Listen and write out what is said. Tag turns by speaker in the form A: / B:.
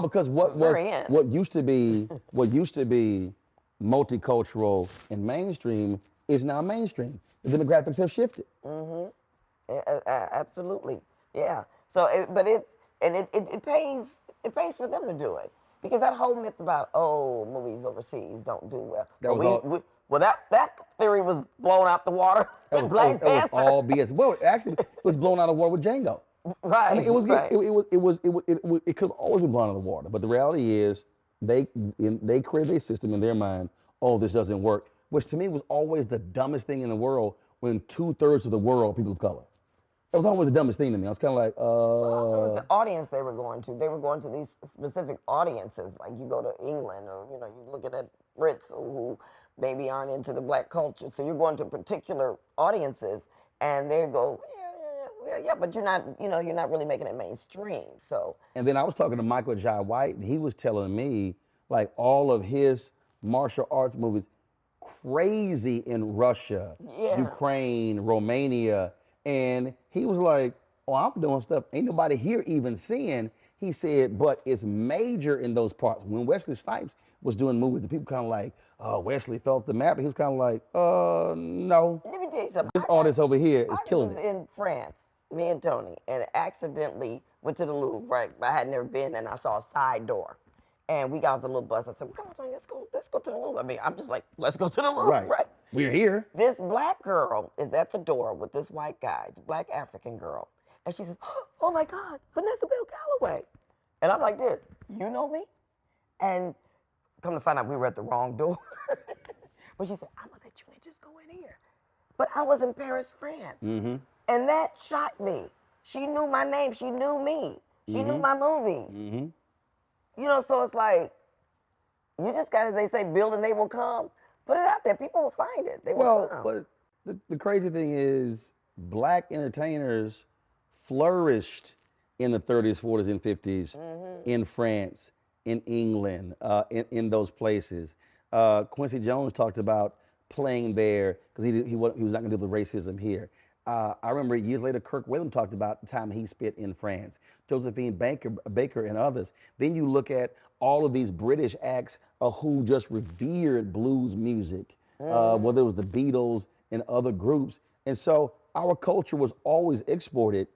A: Because what used to be multicultural and mainstream is now mainstream. The demographics have shifted.
B: Absolutely, yeah. So, it pays for them to do it because that whole myth about movies overseas don't do well.
A: That was all.
B: Well, that theory was blown out the water.
A: That was all BS. Well, actually, it was blown out of water with Django.
B: Right.
A: I mean,
B: right.
A: it could have always been blown out of the water. But the reality is, they created a system in their mind. Oh, this doesn't work, which to me was always the dumbest thing in the world. When 2/3 of the world are people of color, it was always the dumbest thing to me. I was kind of like,
B: Well, also, it was the audience they were going to. They were going to these specific audiences. Like you go to England, or you looking at Brits who maybe aren't into the black culture. So you're going to particular audiences, and they go, yeah, but you're not really making it mainstream. So.
A: And then I was talking to Michael Jai White, and he was telling me like all of his martial arts movies, crazy in Russia, Ukraine, Romania, and he was like, "Oh, I'm doing stuff ain't nobody here even seeing." He said, "But it's major in those parts." When Wesley Snipes was doing movies, the people kind of like, Wesley felt the map. He was kind of like, no.
B: Let me tell you something.
A: This artist over here is killing it.
B: In France, me and Tony, and accidentally went to the Louvre. Right, I had never been, and I saw a side door. And we got off the little bus. I said, well, "Come on, Tony, let's go to the Louvre." I mean, I'm just like, "Let's go to the Louvre." Right.
A: We're here.
B: This black girl is at the door with this white guy, the black African girl, and she says, "Oh my God, Vanessa Bell Calloway," and I'm like, "This, you know me?" And come to find out, we were at the wrong door. But she said, "I'm gonna let you in. Just go in here." But I was in Paris, France, and that shocked me. She knew my name. She knew me. She knew my movies. So it's like, you just got to, they say, build and they will come. Put it out there. People will find it. They will come.
A: But the crazy thing is, black entertainers flourished in the 30s, 40s, and 50s in France, in England, in those places. Quincy Jones talked about playing there because he was not going to do the racism here. I remember years later, Kirk Whalum talked about the time he spent in France, Josephine Baker and others. Then you look at all of these British acts who just revered blues music, whether it was the Beatles and other groups. And so our culture was always exported